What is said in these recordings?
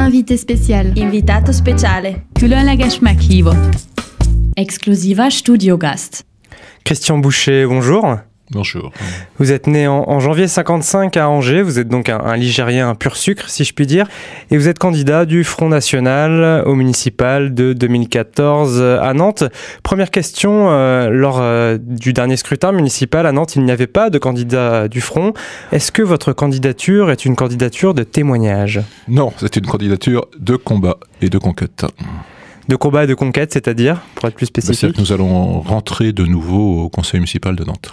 Invité spécial. Invitato speciale. Különleges meghívott. Exklusiver Studiogast. Christian Boucher, bonjour. Bonjour. Vous êtes né en janvier 55 à Angers, vous êtes donc un Ligérien pur sucre, si je puis dire, et vous êtes candidat du Front National au municipal de 2014 à Nantes. Première question, lors du dernier scrutin municipal à Nantes, il n'y avait pas de candidat du Front. Est-ce que votre candidature est une candidature de témoignage ? Non, c'est une candidature de combat et de conquête. De combat et de conquête, c'est-à-dire, pour être plus spécifique ? C'est-à-dire que nous allons rentrer de nouveau au conseil municipal de Nantes.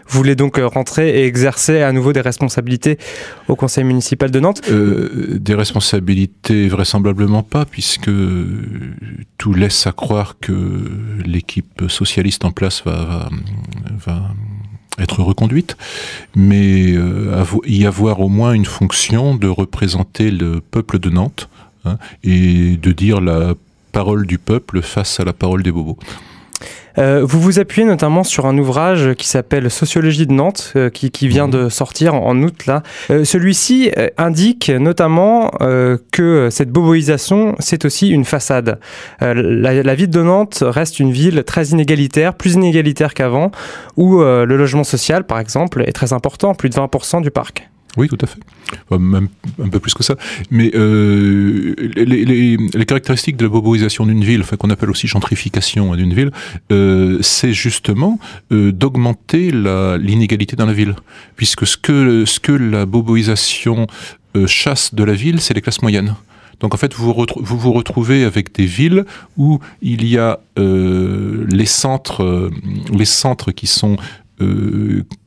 Vous voulez donc rentrer et exercer à nouveau des responsabilités au conseil municipal de Nantes ? Des responsabilités, vraisemblablement pas, puisque tout laisse à croire que l'équipe socialiste en place va être reconduite, mais y avoir au moins une fonction de représenter le peuple de Nantes, hein, et de dire la parole du peuple face à la parole des bobos. Vous vous appuyez notamment sur un ouvrage qui s'appelle Sociologie de Nantes, qui vient de sortir en août là. Celui-ci indique notamment que cette boboisation, c'est aussi une façade. La ville de Nantes reste une ville très inégalitaire, plus inégalitaire qu'avant, où le logement social, par exemple, est très important, plus de 20% du parc. Oui, tout à fait. Enfin, même un peu plus que ça. Mais les caractéristiques de la boboisation d'une ville, enfin, qu'on appelle aussi gentrification d'une ville, c'est justement d'augmenter l'inégalité dans la ville. Puisque ce que la boboisation chasse de la ville, c'est les classes moyennes. Donc en fait, vous vous retrouvez avec des villes où il y a les centres qui sont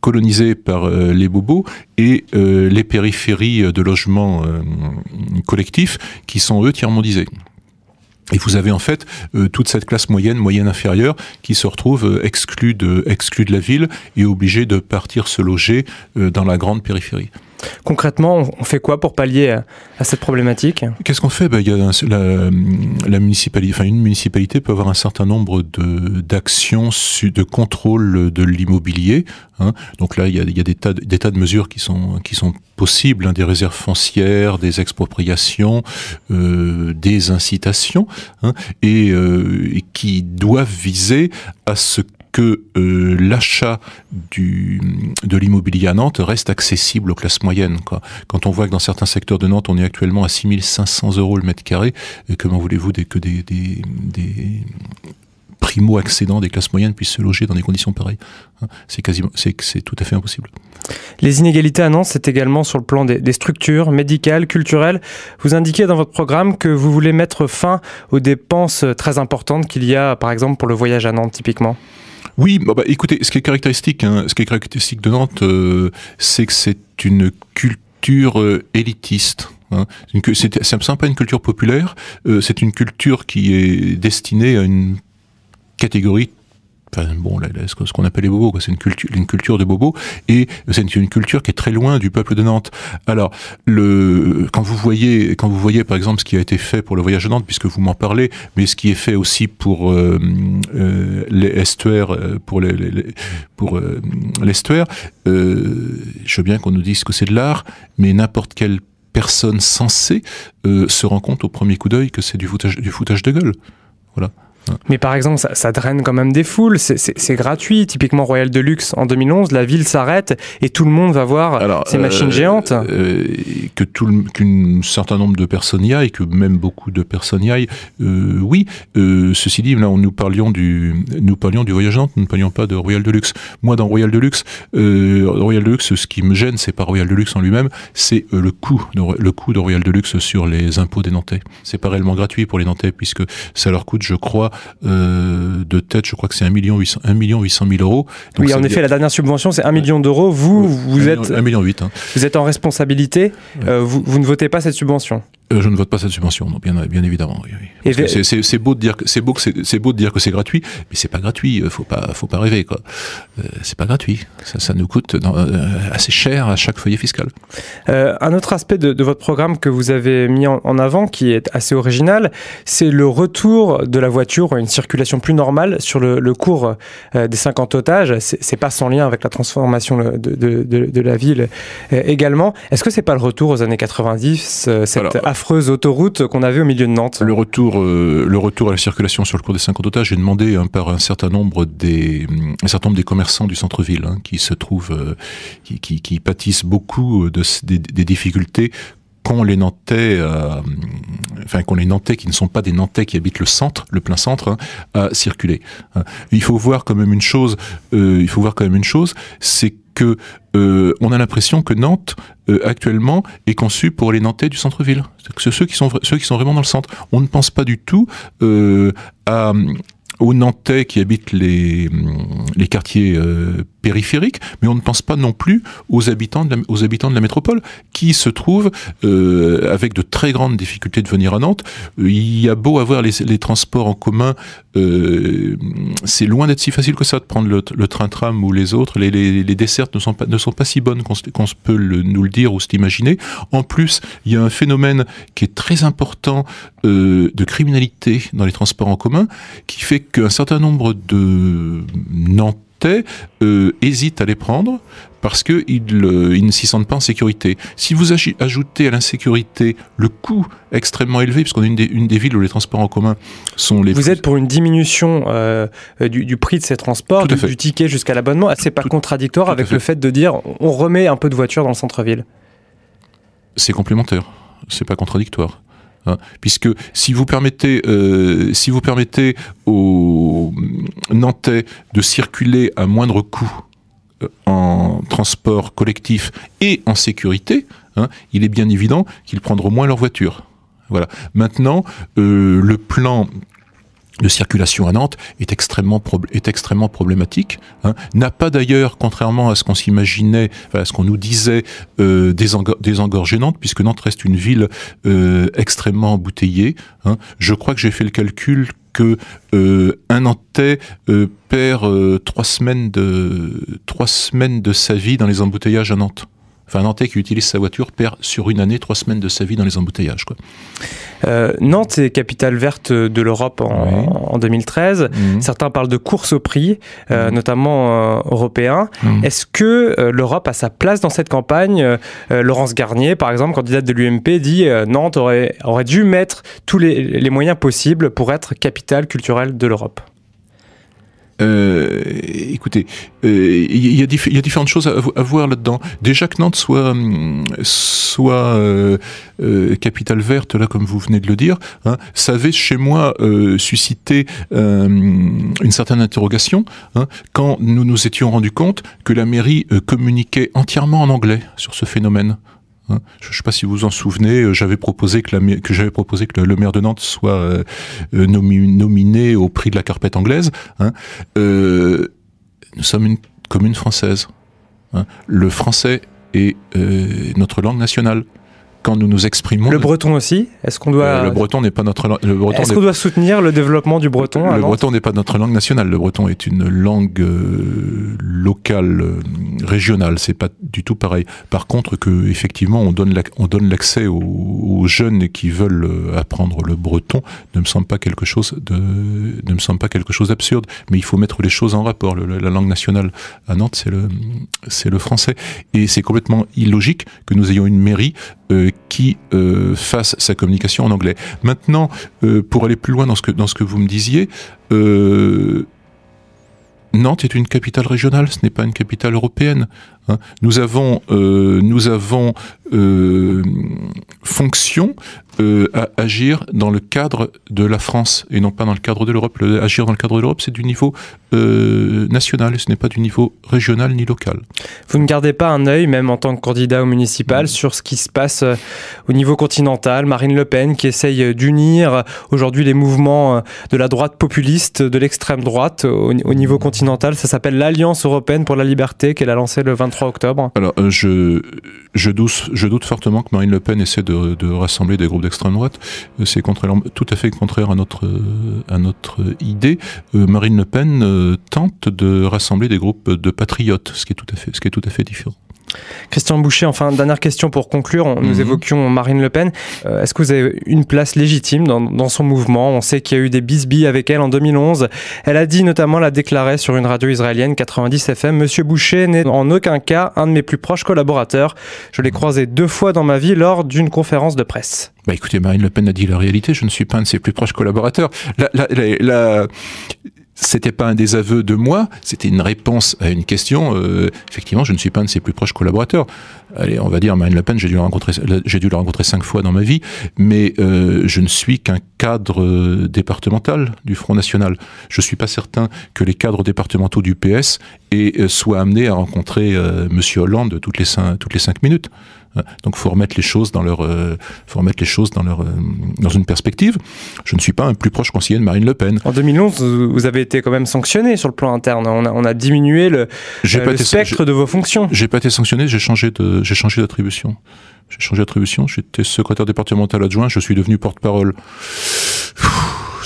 colonisés par les bobos et les périphéries de logements collectifs qui sont eux tiers-mondisés. Et vous avez en fait toute cette classe moyenne inférieure qui se retrouve exclue de la ville et obligée de partir se loger dans la grande périphérie. Concrètement, on fait quoi pour pallier à cette problématique ? Qu'est-ce qu'on fait ? Il y a la municipalité, enfin une municipalité peut avoir un certain nombre d'actions de contrôle de l'immobilier. Hein. Donc là, il y a des tas de mesures qui sont possibles, hein, des réserves foncières, des expropriations, des incitations, hein, et qui doivent viser à ce que l'achat de l'immobilier à Nantes reste accessible aux classes moyennes, quoi. Quand on voit que dans certains secteurs de Nantes, on est actuellement à 6 500 € le mètre carré, et comment voulez-vous que des primo-accédants des classes moyennes puissent se loger dans des conditions pareilles, hein, c'est tout à fait impossible. Les inégalités à Nantes, c'est également sur le plan des structures médicales, culturelles. Vous indiquez dans votre programme que vous voulez mettre fin aux dépenses très importantes qu'il y a, par exemple, pour le voyage à Nantes, typiquement. Oui, écoutez, ce qui est caractéristique de Nantes, c'est que c'est une culture élitiste. Hein. C'est pas une culture populaire, c'est une culture qui est destinée à une catégorie. Enfin, bon, ce qu'on appelle les bobos, quoi. C'est une culture de bobos, et c'est une culture qui est très loin du peuple de Nantes. Alors, quand vous voyez par exemple ce qui a été fait pour le voyage à Nantes, puisque vous m'en parlez, mais ce qui est fait aussi pour les estuaires, pour l'estuaire, je veux bien qu'on nous dise que c'est de l'art, mais n'importe quelle personne sensée se rend compte au premier coup d'œil que c'est du foutage de gueule. Voilà. Mais par exemple, ça draine quand même des foules, c'est gratuit. Typiquement Royal Deluxe en 2011, la ville s'arrête et tout le monde va voir ces machines géantes. Qu'un certain nombre de personnes y aillent, que même beaucoup de personnes y aillent, oui. Ceci dit, là, nous parlions du voyage à Nantes, nous ne parlions pas de Royal Deluxe. Moi, dans Royal Deluxe, ce qui me gêne, c'est pas Royal Deluxe en lui-même, c'est le coût de Royal Deluxe sur les impôts des Nantais. C'est pas réellement gratuit pour les Nantais, puisque ça leur coûte, je crois, de tête, je crois que c'est 1 800 000 €. Donc oui, en effet, la dernière subvention, c'est 1 million d'euros. Vous êtes 1,8 million. Hein. Vous êtes en responsabilité. Vous ne votez pas cette subvention. Je ne vote pas cette subvention, non, bien évidemment. Oui. C'est beau de dire que c'est gratuit, mais c'est pas gratuit. Faut pas rêver, quoi. C'est pas gratuit. Ça nous coûte assez cher à chaque foyer fiscal. Un autre aspect de votre programme que vous avez mis en avant, qui est assez original, c'est le retour de la voiture à une circulation plus normale sur le cours des 50 otages. C'est pas sans lien avec la transformation de la ville également. Est-ce que c'est pas le retour aux années 90, cette affreuse autoroute qu'on avait au milieu de Nantes. Le retour à la circulation sur le cours des 50 otages est demandé par un certain nombre des commerçants du centre-ville, qui se trouvent, qui pâtissent beaucoup des difficultés qu'ont les Nantais, les Nantais qui ne sont pas des Nantais qui habitent le plein centre, à circuler. Il faut voir quand même une chose, c'est que on a l'impression que Nantes actuellement est conçue pour les Nantais du centre-ville. C'est ceux qui sont vraiment dans le centre. On ne pense pas du tout aux Nantais qui habitent les quartiers périphériques, mais on ne pense pas non plus aux habitants de la métropole, qui se trouvent avec de très grandes difficultés de venir à Nantes. Il y a beau avoir les transports en commun, c'est loin d'être si facile que ça de prendre le train-tram ou les autres. Les dessertes ne sont pas si bonnes qu'on peut nous le dire ou se l'imaginer. En plus, il y a un phénomène qui est très important de criminalité dans les transports en commun, qui fait qu'un certain nombre de Nantais hésitent à les prendre parce qu'ils ne s'y sentent pas en sécurité. Si vous ajoutez à l'insécurité le coût extrêmement élevé, puisqu'on est une des villes où les transports en commun sont les... Vous êtes pour une diminution du prix de ces transports, du ticket jusqu'à l'abonnement. C'est pas contradictoire avec le fait de dire on remet un peu de voitures dans le centre-ville? C'est complémentaire, c'est pas contradictoire. Puisque si vous permettez aux Nantais de circuler à moindre coût en transport collectif et en sécurité, il est bien évident qu'ils prendront moins leur voiture. Voilà. Maintenant, le plan de circulation à Nantes est extrêmement problématique, n'a pas d'ailleurs, contrairement à ce qu'on s'imaginait, à ce qu'on nous disait, désengorger Nantes, puisque Nantes reste une ville extrêmement embouteillée. Je crois que j'ai fait le calcul que un Nantais perd 3 semaines de sa vie dans les embouteillages à Nantes. Enfin, un Nantais qui utilise sa voiture perd sur une année 3 semaines de sa vie dans les embouteillages, quoi. Nantes est capitale verte de l'Europe en 2013. Certains parlent de course au prix, notamment européen. Est-ce que l'Europe a sa place dans cette campagne? Laurence Garnier, par exemple, candidate de l'UMP, dit Nantes aurait dû mettre tous les moyens possibles pour être capitale culturelle de l'Europe. Écoutez, il y a différentes choses à voir là-dedans. Déjà que Nantes soit capitale verte, là, comme vous venez de le dire, ça avait chez moi suscité une certaine interrogation, quand nous nous étions rendus compte que la mairie communiquait entièrement en anglais sur ce phénomène. Je ne sais pas si vous vous en souvenez, j'avais proposé que le maire de Nantes soit nominé au prix de la carpette anglaise. Nous sommes une commune française. Le français est notre langue nationale. Quand nous nous exprimons... Le breton aussi? Est-ce qu'on doit... le breton n'est pas notre langue... Est-ce qu'on doit soutenir le développement du breton? Le breton n'est pas notre langue nationale. Le breton est une langue locale, régionale. C'est pas du tout pareil. Par contre, que effectivement, on donne l'accès aux jeunes qui veulent apprendre le breton ne me semble pas quelque chose d'absurde. Mais il faut mettre les choses en rapport. La langue nationale à Nantes, c'est le français. Et c'est complètement illogique que nous ayons une mairie qui fasse sa communication en anglais. Maintenant, pour aller plus loin dans ce que vous me disiez, Nantes est une capitale régionale, ce n'est pas une capitale européenne. Nous avons fonction à agir dans le cadre de la France et non pas dans le cadre de l'Europe. Agir dans le cadre de l'Europe, c'est du niveau national, ce n'est pas du niveau régional ni local. Vous ne gardez pas un œil, même en tant que candidat au municipal, sur ce qui se passe au niveau continental? Marine Le Pen qui essaye d'unir aujourd'hui les mouvements de la droite populiste, de l'extrême droite au niveau continental. Ça s'appelle l'Alliance européenne pour la liberté qu'elle a lancée le 23 octobre. Alors, je doute fortement que Marine Le Pen essaie de rassembler des groupes d'extrême droite. C'est tout à fait contraire à notre idée. Marine Le Pen tente de rassembler des groupes de patriotes, ce qui est tout à fait différent. Christian Boucher, enfin, dernière question pour conclure. Nous évoquions Marine Le Pen. Est-ce que vous avez une place légitime dans son mouvement? On sait qu'il y a eu des bisbilles avec elle en 2011. Elle a dit, notamment, elle a déclaré sur une radio israélienne 90 FM, « Monsieur Boucher n'est en aucun cas un de mes plus proches collaborateurs. Je l'ai croisé 2 fois dans ma vie lors d'une conférence de presse. » Écoutez, Marine Le Pen a dit la réalité. Je ne suis pas un de ses plus proches collaborateurs. C'était pas un désaveu de moi, c'était une réponse à une question. Effectivement, je ne suis pas un de ses plus proches collaborateurs. Allez, on va dire Marine Le Pen, j'ai dû la rencontrer 5 fois dans ma vie, mais je ne suis qu'un cadre départemental du Front National. Je suis pas certain que les cadres départementaux du PS soient amenés à rencontrer Monsieur Hollande toutes les 5 minutes. Donc, faut remettre les choses dans une perspective. Je ne suis pas un plus proche conseiller de Marine Le Pen. En 2011, vous avez été quand même sanctionné sur le plan interne. On a diminué le spectre de vos fonctions. J'ai pas été sanctionné, j'ai changé d'attribution. J'étais secrétaire départemental adjoint, je suis devenu porte-parole.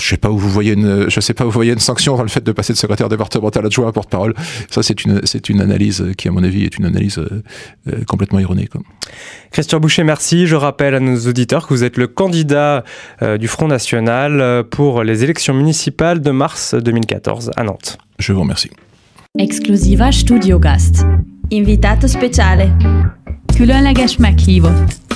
Je sais pas où vous voyez une sanction dans le fait de passer de secrétaire départemental adjoint à porte-parole. Ça, c'est une analyse qui, à mon avis, est une analyse complètement erronée, quoi. Christian Boucher, merci. Je rappelle à nos auditeurs que vous êtes le candidat du Front National pour les élections municipales de mars 2014 à Nantes. Je vous remercie. Exclusiva Studiogast. Invitato speciale. Különleges meghívott.